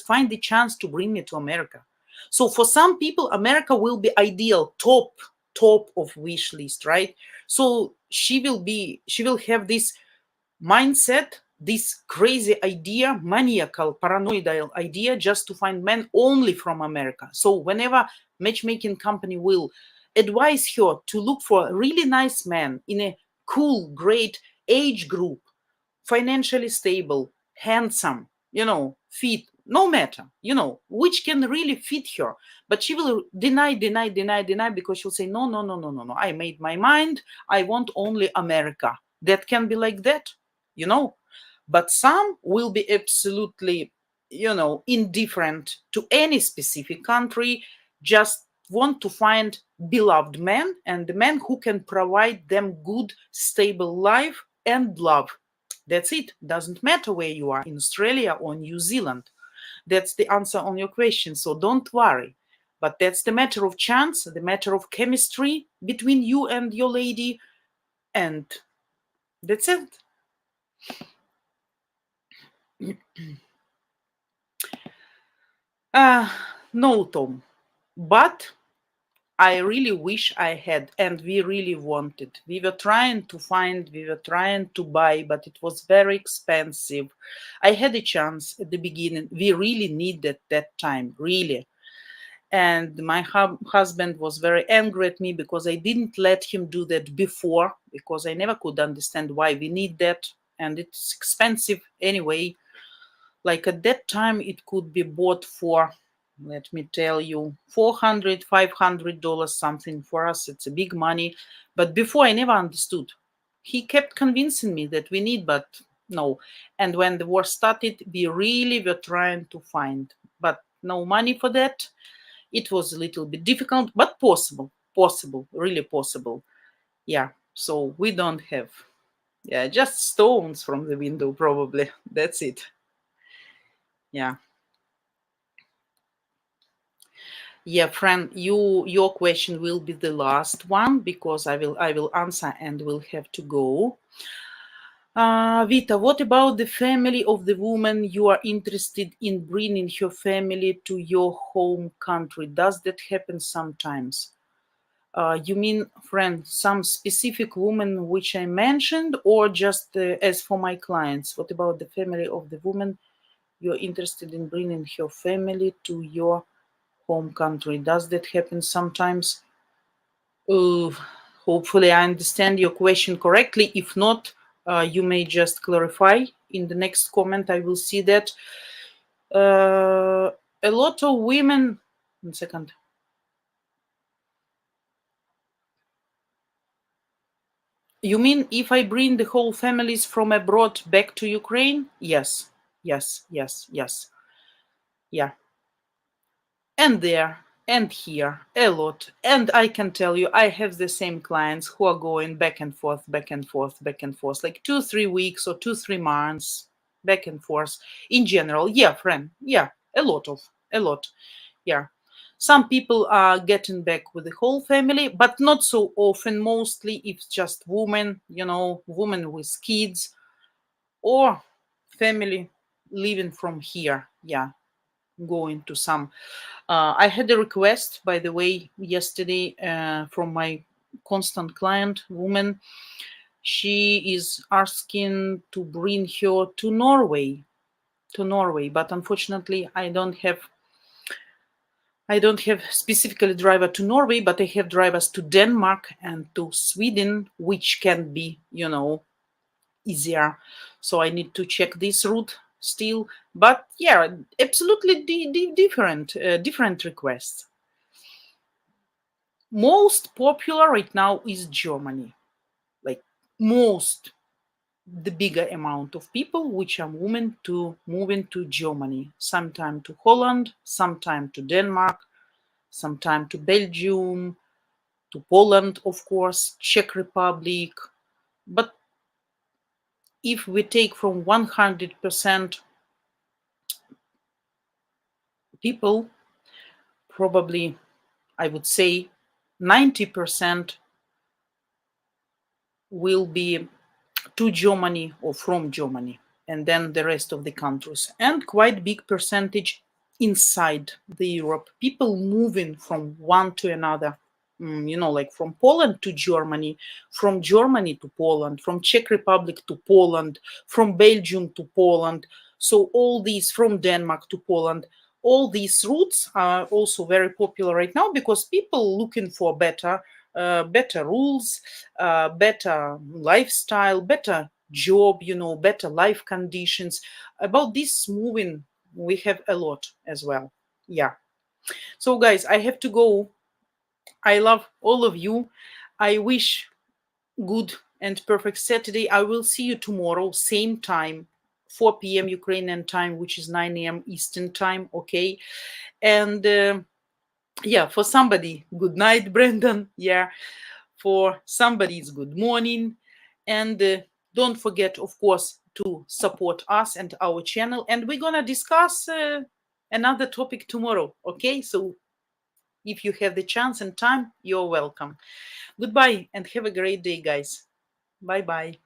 find the chance to bring me to America. So for some people, America will be ideal, top of wish list, right? So she will have this mindset, this crazy idea, maniacal, paranoidal idea, just to find men only from America. So whenever matchmaking company will advise her to look for a really nice man in a cool, great age group, financially stable, handsome, fit, no matter, which can really fit her. But she will deny, because she'll say, no, no, no, no, no, no. I made my mind. I want only America. That can be like that, you know. But some will be absolutely, indifferent to any specific country, just want to find beloved men and the men who can provide them good, stable life and love. That's it. Doesn't matter where you are, in Australia or New Zealand. That's the answer on your question. So don't worry. But that's the matter of chance, the matter of chemistry between you and your lady. And that's it. Uh, no, Tom. But I really wish I had, and we really wanted. We were trying to find, we were trying to buy, but it was very expensive. I had a chance at the beginning. We really needed that time, really. And my husband was very angry at me because I didn't let him do that before, because I never could understand why we need that. And it's expensive anyway. Like at that time, it could be bought for, let me tell you, $400, $500, something. For us, it's a big money. But before, I never understood. He kept convincing me that we need, but no. And when the war started, we really were trying to find, but no money for that. It was a little bit difficult, but possible, really possible. Yeah. So we don't have, yeah, just stones from the window, probably. That's it. Yeah. Yeah, friend, your question will be the last one, because I will answer and will have to go. Vita, what about the family of the woman you are interested in bringing her family to your home country? Does that happen sometimes? You mean, friend, some specific woman which I mentioned, or just as for my clients? What about the family of the woman you're interested in bringing her family to your home country? Does that happen sometimes? Uh, Hopefully, I understand your question correctly. If not, you may just clarify in the next comment. I will see that. A lot of women. 1 second. You mean if I bring the whole families from abroad back to Ukraine? Yes, yes, yes, yes. Yeah. And there and here a lot. And I can tell you, I have the same clients who are going back and forth, back and forth, back and forth, like 2 3 weeks or 2 3 months, back and forth. In general, yeah, friend, yeah, a lot, yeah. Some people are getting back with the whole family, but not so often. Mostly it's just women, women with kids, or family living from here, yeah, going to some. I had a request, by the way, yesterday, from my constant client, woman. She is asking to bring her to Norway, but unfortunately, I don't have specifically driver to Norway, but I have drivers to Denmark and to Sweden, which can be, easier. So I need to check this route still. But yeah, absolutely different requests. Most popular right now is Germany. Like most, the bigger amount of people which are moving to Germany, sometime to Holland, sometime to Denmark, sometime to Belgium, to Poland, of course, Czech Republic. But if we take from 100% people, probably I would say 90% will be to Germany or from Germany, and then the rest of the countries, and quite big percentage inside the Europe. People moving from one to another. Like from Poland to Germany, from Germany to Poland, from Czech Republic to Poland, from Belgium to Poland. So all these from Denmark to Poland. All these routes are also very popular right now because people looking for better rules, better lifestyle, better job, better life conditions. About this moving, we have a lot as well. Yeah. So, guys, I have to go. I love all of you. I wish good and perfect Saturday. I will see you tomorrow, same time, 4 p.m. Ukrainian time, which is 9 a.m. Eastern time. Okay. And yeah, for somebody, good night, Brendan. Yeah. For somebody, it's good morning. And don't forget, of course, to support us and our channel. And we're going to discuss another topic tomorrow. Okay. So if you have the chance and time, you're welcome. Goodbye and have a great day, guys. Bye bye.